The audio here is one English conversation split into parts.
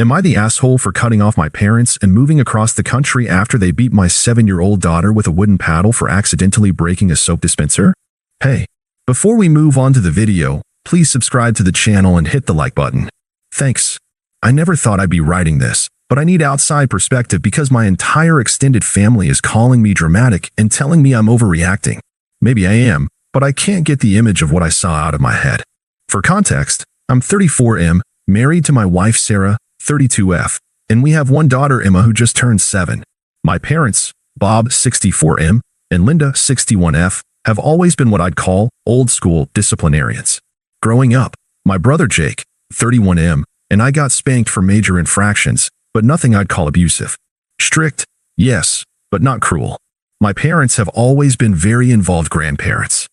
Am I the asshole for cutting off my parents and moving across the country after they beat my 7-year-old daughter with a wooden paddle for accidentally breaking a soap dispenser? Hey, before we move on to the video, please subscribe to the channel and hit the like button. Thanks. I never thought I'd be writing this, but I need outside perspective because my entire extended family is calling me dramatic and telling me I'm overreacting. Maybe I am, but I can't get the image of what I saw out of my head. For context, I'm 34M, married to my wife Sarah, 32F, and we have one daughter Emma who just turned 7. My parents, Bob, 64M, and Linda, 61F, have always been what I'd call old-school disciplinarians. Growing up, my brother Jake, 31M, and I got spanked for major infractions, but nothing I'd call abusive. Strict, yes, but not cruel. My parents have always been very involved grandparents.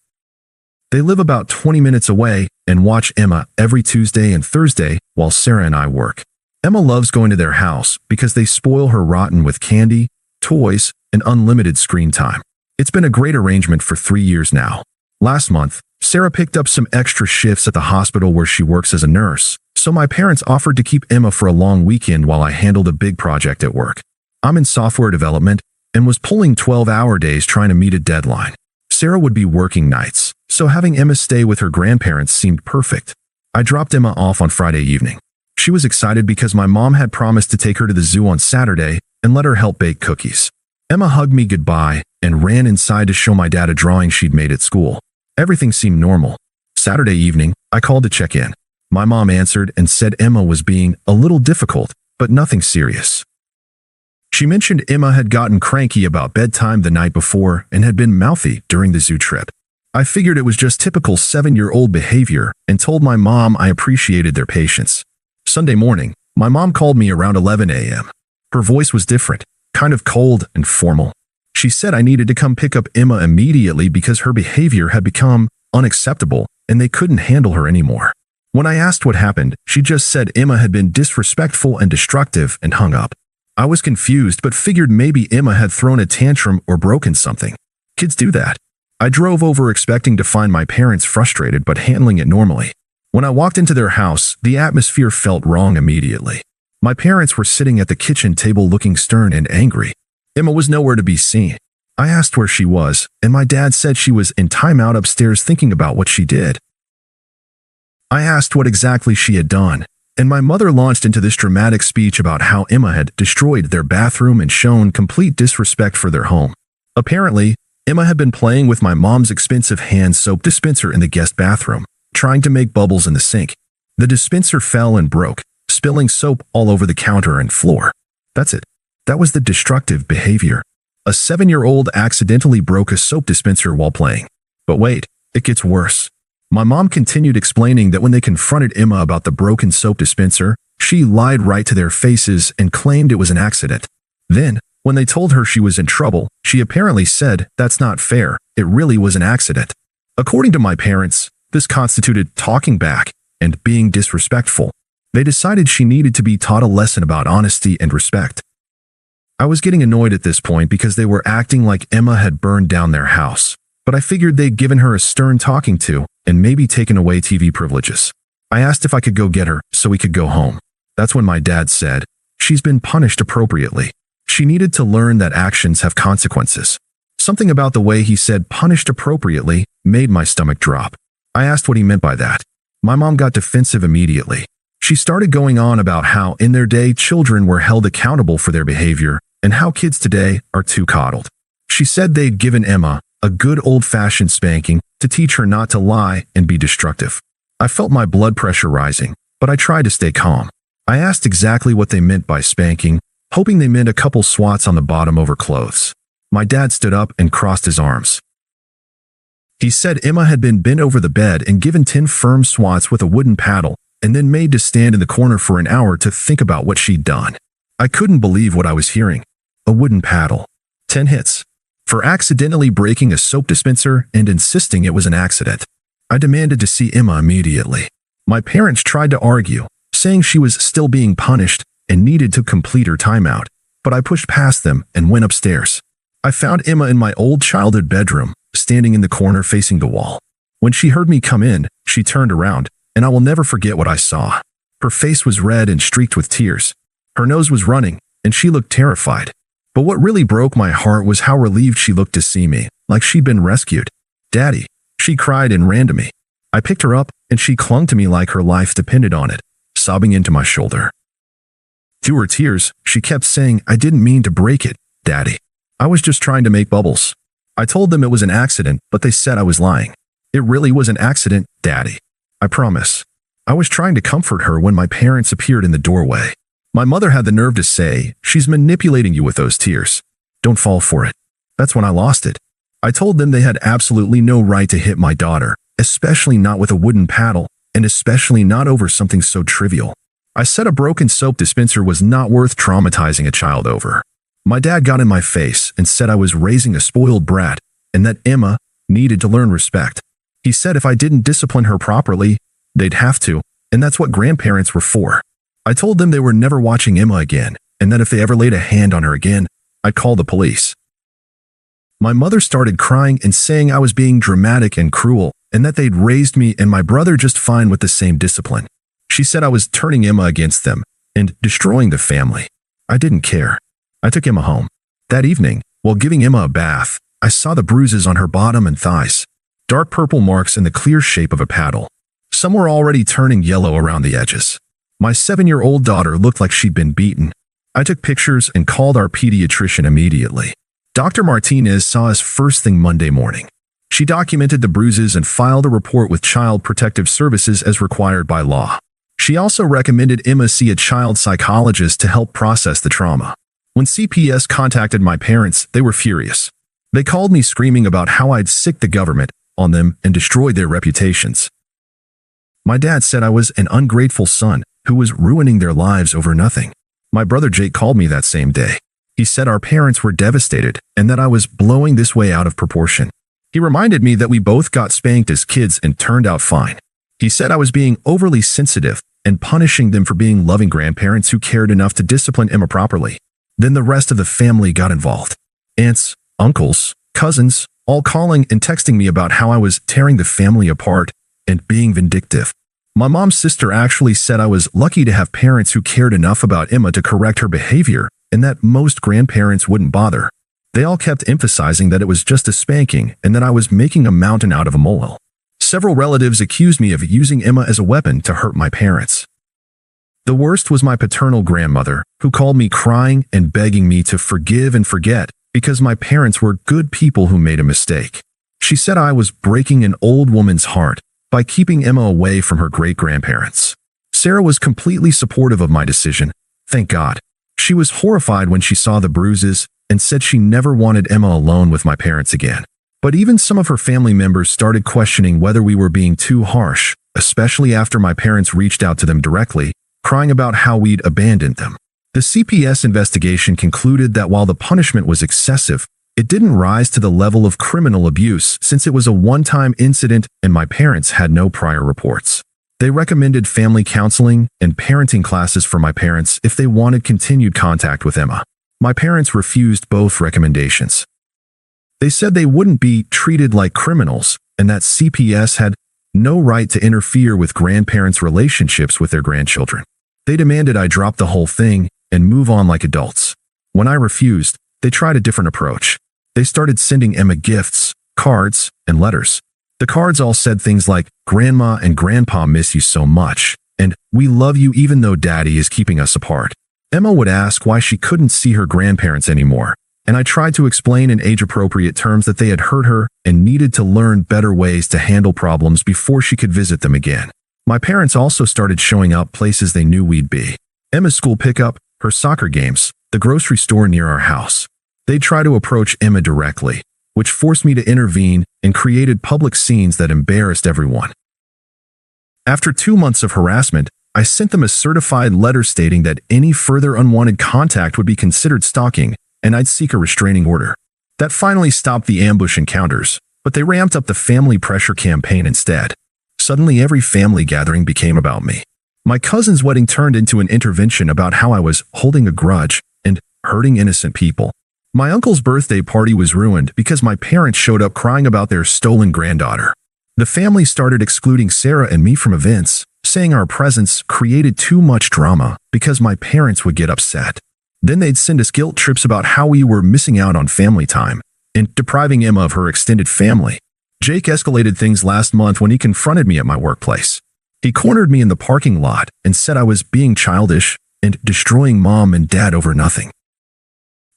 They live about 20 minutes away and watch Emma every Tuesday and Thursday while Sarah and I work. Emma loves going to their house because they spoil her rotten with candy, toys, and unlimited screen time. It's been a great arrangement for 3 years now. Last month, Sarah picked up some extra shifts at the hospital where she works as a nurse, so my parents offered to keep Emma for a long weekend while I handled a big project at work. I'm in software development and was pulling 12-hour days trying to meet a deadline. Sarah would be working nights, so having Emma stay with her grandparents seemed perfect. I dropped Emma off on Friday evening. She was excited because my mom had promised to take her to the zoo on Saturday and let her help bake cookies. Emma hugged me goodbye and ran inside to show my dad a drawing she'd made at school. Everything seemed normal. Saturday evening, I called to check in. My mom answered and said Emma was being a little difficult, but nothing serious. She mentioned Emma had gotten cranky about bedtime the night before and had been mouthy during the zoo trip. I figured it was just typical 7-year-old behavior and told my mom I appreciated their patience. Sunday morning, my mom called me around 11 a.m. Her voice was different, kind of cold and formal. She said I needed to come pick up Emma immediately because her behavior had become unacceptable and they couldn't handle her anymore. When I asked what happened, she just said Emma had been disrespectful and destructive and hung up. I was confused but figured maybe Emma had thrown a tantrum or broken something. Kids do that. I drove over expecting to find my parents frustrated but handling it normally. When I walked into their house, the atmosphere felt wrong immediately. My parents were sitting at the kitchen table looking stern and angry. Emma was nowhere to be seen. I asked where she was, and my dad said she was in timeout upstairs thinking about what she did. I asked what exactly she had done, and my mother launched into this dramatic speech about how Emma had destroyed their bathroom and shown complete disrespect for their home. Apparently, Emma had been playing with my mom's expensive hand soap dispenser in the guest bathroom, trying to make bubbles in the sink. The dispenser fell and broke, spilling soap all over the counter and floor. That's it. That was the destructive behavior. A 7-year-old accidentally broke a soap dispenser while playing. But wait, it gets worse. My mom continued explaining that when they confronted Emma about the broken soap dispenser, she lied right to their faces and claimed it was an accident. Then, when they told her she was in trouble, she apparently said, "That's not fair, it really was an accident." According to my parents, this constituted talking back and being disrespectful. They decided she needed to be taught a lesson about honesty and respect. I was getting annoyed at this point because they were acting like Emma had burned down their house, but I figured they'd given her a stern talking to and maybe taken away TV privileges. I asked if I could go get her so we could go home. That's when my dad said, "She's been punished appropriately. She needed to learn that actions have consequences." Something about the way he said punished appropriately made my stomach drop. I asked what he meant by that. My mom got defensive immediately. She started going on about how in their day children were held accountable for their behavior and how kids today are too coddled. She said they'd given Emma a good old-fashioned spanking to teach her not to lie and be destructive. I felt my blood pressure rising, but I tried to stay calm. I asked exactly what they meant by spanking, hoping they meant a couple swats on the bottom over clothes. My dad stood up and crossed his arms. He said Emma had been bent over the bed and given 10 firm swats with a wooden paddle and then made to stand in the corner for an hour to think about what she'd done. I couldn't believe what I was hearing. A wooden paddle. 10 hits. For accidentally breaking a soap dispenser and insisting it was an accident. I demanded to see Emma immediately. My parents tried to argue, saying she was still being punished and needed to complete her timeout, but I pushed past them and went upstairs. I found Emma in my old childhood bedroom, standing in the corner facing the wall. When she heard me come in, she turned around, and I will never forget what I saw. Her face was red and streaked with tears. Her nose was running, and she looked terrified. But what really broke my heart was how relieved she looked to see me, like she'd been rescued. "Daddy," she cried and ran to me. I picked her up, and she clung to me like her life depended on it, sobbing into my shoulder. Through her tears, she kept saying, "I didn't mean to break it, Daddy. I was just trying to make bubbles." I told them it was an accident, but they said I was lying. "It really was an accident, Daddy. I promise." I was trying to comfort her when my parents appeared in the doorway. My mother had the nerve to say, "She's manipulating you with those tears. Don't fall for it." That's when I lost it. I told them they had absolutely no right to hit my daughter, especially not with a wooden paddle, and especially not over something so trivial. I said a broken soap dispenser was not worth traumatizing a child over. My dad got in my face and said I was raising a spoiled brat and that Emma needed to learn respect. He said if I didn't discipline her properly, they'd have to, and that's what grandparents were for. I told them they were never watching Emma again, and that if they ever laid a hand on her again, I'd call the police. My mother started crying and saying I was being dramatic and cruel, and that they'd raised me and my brother just fine with the same discipline. She said I was turning Emma against them and destroying the family. I didn't care. I took Emma home. That evening, while giving Emma a bath, I saw the bruises on her bottom and thighs, dark purple marks in the clear shape of a paddle. Some were already turning yellow around the edges. My 7-year-old daughter looked like she'd been beaten. I took pictures and called our pediatrician immediately. Dr. Martinez saw us first thing Monday morning. She documented the bruises and filed a report with Child Protective Services as required by law. She also recommended Emma see a child psychologist to help process the trauma. When CPS contacted my parents, they were furious. They called me screaming about how I'd sicked the government on them and destroyed their reputations. My dad said I was an ungrateful son who was ruining their lives over nothing. My brother Jake called me that same day. He said our parents were devastated and that I was blowing this way out of proportion. He reminded me that we both got spanked as kids and turned out fine. He said I was being overly sensitive and punishing them for being loving grandparents who cared enough to discipline Emma properly. Then the rest of the family got involved. Aunts, uncles, cousins, all calling and texting me about how I was tearing the family apart and being vindictive. My mom's sister actually said I was lucky to have parents who cared enough about Emma to correct her behavior and that most grandparents wouldn't bother. They all kept emphasizing that it was just a spanking and that I was making a mountain out of a molehill. Several relatives accused me of using Emma as a weapon to hurt my parents. The worst was my paternal grandmother, who called me crying and begging me to forgive and forget because my parents were good people who made a mistake. She said I was breaking an old woman's heart by keeping Emma away from her great-grandparents. Sarah was completely supportive of my decision, thank God. She was horrified when she saw the bruises and said she never wanted Emma alone with my parents again. But even some of her family members started questioning whether we were being too harsh, especially after my parents reached out to them directly, crying about how we'd abandoned them. The CPS investigation concluded that while the punishment was excessive, it didn't rise to the level of criminal abuse since it was a one-time incident and my parents had no prior reports. They recommended family counseling and parenting classes for my parents if they wanted continued contact with Emma. My parents refused both recommendations. They said they wouldn't be treated like criminals and that CPS had no right to interfere with grandparents' relationships with their grandchildren. They demanded I drop the whole thing and move on like adults. When I refused, they tried a different approach. They started sending Emma gifts, cards, and letters. The cards all said things like, "Grandma and Grandpa miss you so much," and "We love you even though Daddy is keeping us apart." Emma would ask why she couldn't see her grandparents anymore, and I tried to explain in age-appropriate terms that they had hurt her and needed to learn better ways to handle problems before she could visit them again. My parents also started showing up places they knew we'd be. Emma's school pickup, her soccer games, the grocery store near our house. They'd try to approach Emma directly, which forced me to intervene and created public scenes that embarrassed everyone. After 2 months of harassment, I sent them a certified letter stating that any further unwanted contact would be considered stalking and I'd seek a restraining order. That finally stopped the ambush encounters, but they ramped up the family pressure campaign instead. Suddenly every family gathering became about me. My cousin's wedding turned into an intervention about how I was holding a grudge and hurting innocent people. My uncle's birthday party was ruined because my parents showed up crying about their stolen granddaughter. The family started excluding Sarah and me from events, saying our presence created too much drama because my parents would get upset. Then they'd send us guilt trips about how we were missing out on family time and depriving Emma of her extended family. Jake escalated things last month when he confronted me at my workplace. He cornered me in the parking lot and said I was being childish and destroying mom and dad over nothing.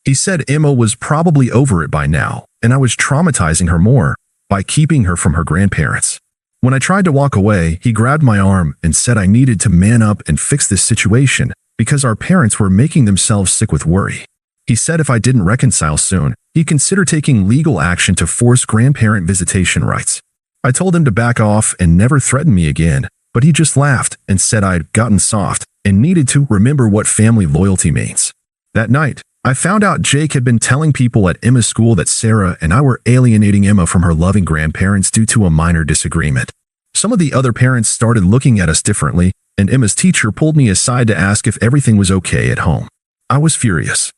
He said Emma was probably over it by now, and I was traumatizing her more by keeping her from her grandparents. When I tried to walk away, he grabbed my arm and said I needed to man up and fix this situation because our parents were making themselves sick with worry. He said if I didn't reconcile soon, he'd consider taking legal action to force grandparent visitation rights. I told him to back off and never threaten me again, but he just laughed and said I'd gotten soft and needed to remember what family loyalty means. That night, I found out Jake had been telling people at Emma's school that Sarah and I were alienating Emma from her loving grandparents due to a minor disagreement. Some of the other parents started looking at us differently, and Emma's teacher pulled me aside to ask if everything was okay at home. I was furious.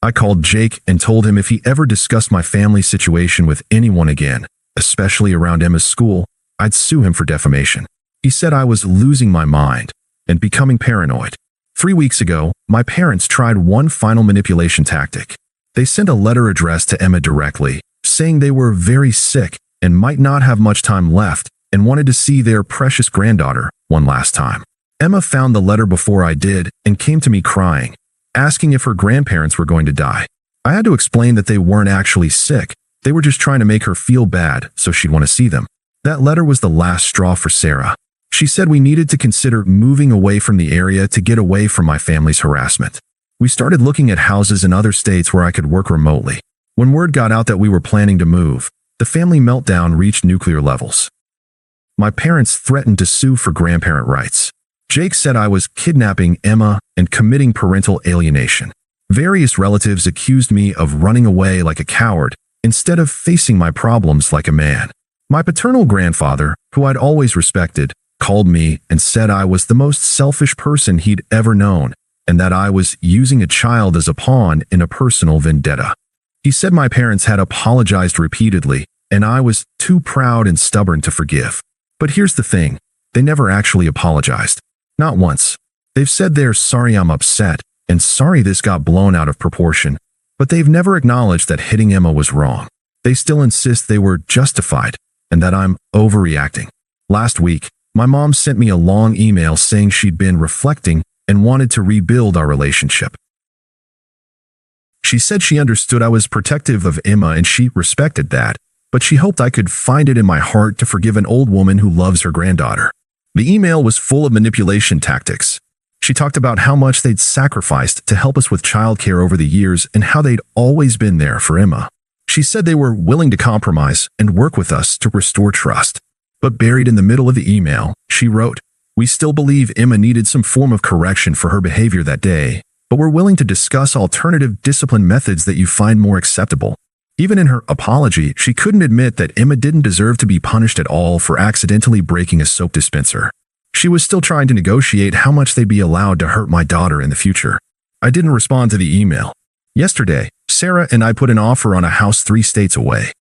I called Jake and told him if he ever discussed my family situation with anyone again, especially around Emma's school, I'd sue him for defamation. He said I was losing my mind and becoming paranoid. 3 weeks ago, my parents tried one final manipulation tactic. They sent a letter addressed to Emma directly, saying they were very sick and might not have much time left and wanted to see their precious granddaughter one last time. Emma found the letter before I did and came to me crying, asking if her grandparents were going to die. I had to explain that they weren't actually sick. They were just trying to make her feel bad so she'd want to see them. That letter was the last straw for Sarah. She said we needed to consider moving away from the area to get away from my family's harassment. We started looking at houses in other states where I could work remotely. When word got out that we were planning to move, the family meltdown reached nuclear levels. My parents threatened to sue for grandparent rights. Jake said I was kidnapping Emma and committing parental alienation. Various relatives accused me of running away like a coward instead of facing my problems like a man. My paternal grandfather, who I'd always respected, called me and said I was the most selfish person he'd ever known and that I was using a child as a pawn in a personal vendetta. He said my parents had apologized repeatedly and I was too proud and stubborn to forgive. But here's the thing, they never actually apologized. Not once. They've said they're sorry I'm upset and sorry this got blown out of proportion, but they've never acknowledged that hitting Emma was wrong. They still insist they were justified and that I'm overreacting. Last week, my mom sent me a long email saying she'd been reflecting and wanted to rebuild our relationship. She said she understood I was protective of Emma and she respected that, but she hoped I could find it in my heart to forgive an old woman who loves her granddaughter. The email was full of manipulation tactics. She talked about how much they'd sacrificed to help us with childcare over the years and how they'd always been there for Emma. She said they were willing to compromise and work with us to restore trust. But buried in the middle of the email, she wrote, "We still believe Emma needed some form of correction for her behavior that day, but we're willing to discuss alternative discipline methods that you find more acceptable." Even in her apology, she couldn't admit that Emma didn't deserve to be punished at all for accidentally breaking a soap dispenser. She was still trying to negotiate how much they'd be allowed to hurt my daughter in the future. I didn't respond to the email. Yesterday, Sarah and I put an offer on a house 3 states away.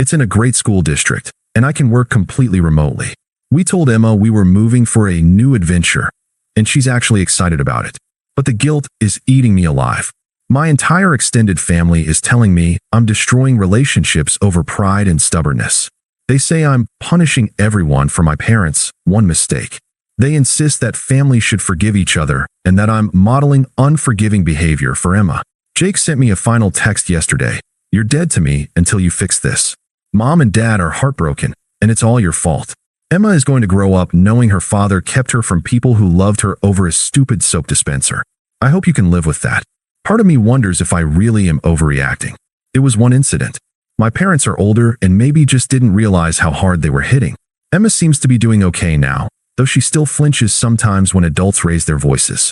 It's in a great school district, and I can work completely remotely. We told Emma we were moving for a new adventure, and she's actually excited about it. But the guilt is eating me alive. My entire extended family is telling me I'm destroying relationships over pride and stubbornness. They say I'm punishing everyone for my parents' one mistake. They insist that families should forgive each other and that I'm modeling unforgiving behavior for Emma. Jake sent me a final text yesterday. "You're dead to me until you fix this. Mom and Dad are heartbroken, and it's all your fault." Emma is going to grow up knowing her father kept her from people who loved her over a stupid soap dispenser. I hope you can live with that. Part of me wonders if I really am overreacting. It was one incident. My parents are older and maybe just didn't realize how hard they were hitting. Emma seems to be doing okay now, though she still flinches sometimes when adults raise their voices.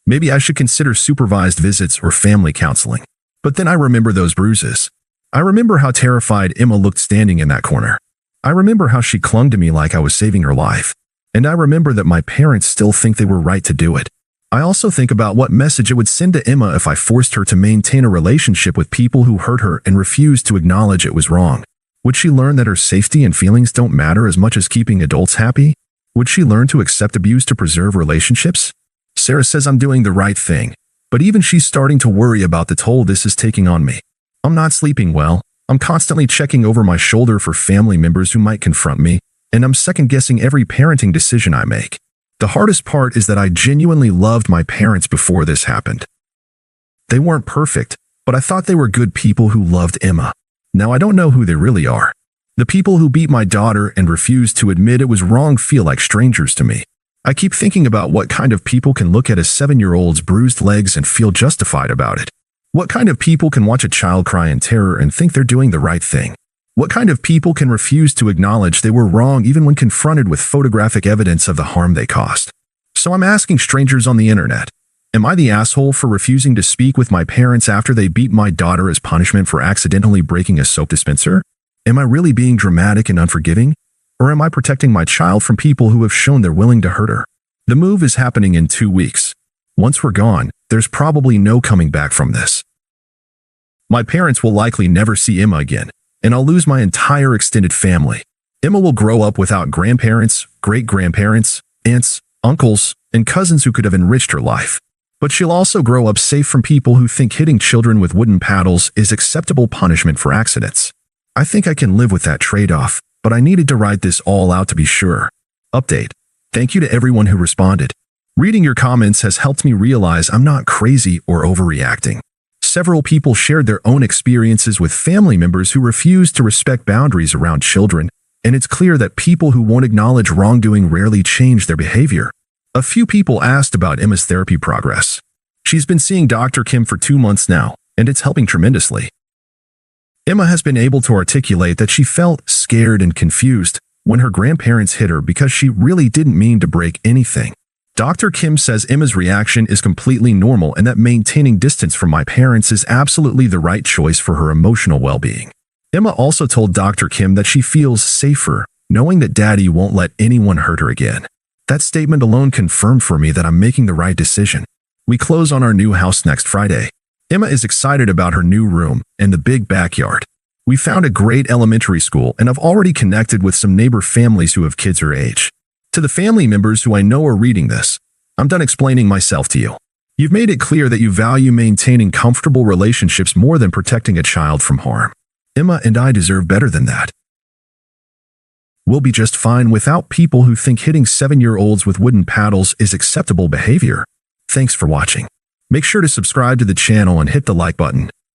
Maybe I should consider supervised visits or family counseling. But then I remember those bruises. I remember how terrified Emma looked standing in that corner. I remember how she clung to me like I was saving her life. And I remember that my parents still think they were right to do it. I also think about what message it would send to Emma if I forced her to maintain a relationship with people who hurt her and refused to acknowledge it was wrong. Would she learn that her safety and feelings don't matter as much as keeping adults happy? Would she learn to accept abuse to preserve relationships? Sarah says I'm doing the right thing, but even she's starting to worry about the toll this is taking on me. I'm not sleeping well. I'm constantly checking over my shoulder for family members who might confront me, and I'm second-guessing every parenting decision I make. The hardest part is that I genuinely loved my parents before this happened. They weren't perfect, but I thought they were good people who loved Emma. Now I don't know who they really are. The people who beat my daughter and refused to admit it was wrong feel like strangers to me. I keep thinking about what kind of people can look at a 7-year-old's bruised legs and feel justified about it. What kind of people can watch a child cry in terror and think they're doing the right thing? What kind of people can refuse to acknowledge they were wrong even when confronted with photographic evidence of the harm they caused? So I'm asking strangers on the internet, am I the asshole for refusing to speak with my parents after they beat my daughter as punishment for accidentally breaking a soap dispenser? Am I really being dramatic and unforgiving? Or am I protecting my child from people who have shown they're willing to hurt her? The move is happening in 2 weeks. Once we're gone, there's probably no coming back from this. My parents will likely never see Emma again, and I'll lose my entire extended family. Emma will grow up without grandparents, great-grandparents, aunts, uncles, and cousins who could have enriched her life. But she'll also grow up safe from people who think hitting children with wooden paddles is acceptable punishment for accidents. I think I can live with that trade-off, but I needed to write this all out to be sure. Update. Thank you to everyone who responded. Reading your comments has helped me realize I'm not crazy or overreacting. Several people shared their own experiences with family members who refused to respect boundaries around children, and it's clear that people who won't acknowledge wrongdoing rarely change their behavior. A few people asked about Emma's therapy progress. She's been seeing Dr. Kim for 2 months now, and it's helping tremendously. Emma has been able to articulate that she felt scared and confused when her grandparents hit her because she really didn't mean to break anything. Dr. Kim says Emma's reaction is completely normal and that maintaining distance from my parents is absolutely the right choice for her emotional well-being. Emma also told Dr. Kim that she feels safer knowing that Daddy won't let anyone hurt her again. That statement alone confirmed for me that I'm making the right decision. We close on our new house next Friday. Emma is excited about her new room and the big backyard. We found a great elementary school and have already connected with some neighbor families who have kids her age. To the family members who I know are reading this, I'm done explaining myself to you. You've made it clear that you value maintaining comfortable relationships more than protecting a child from harm. Emma and I deserve better than that. We'll be just fine without people who think hitting 7-year-olds with wooden paddles is acceptable behavior. Thanks for watching. Make sure to subscribe to the channel and hit the like button.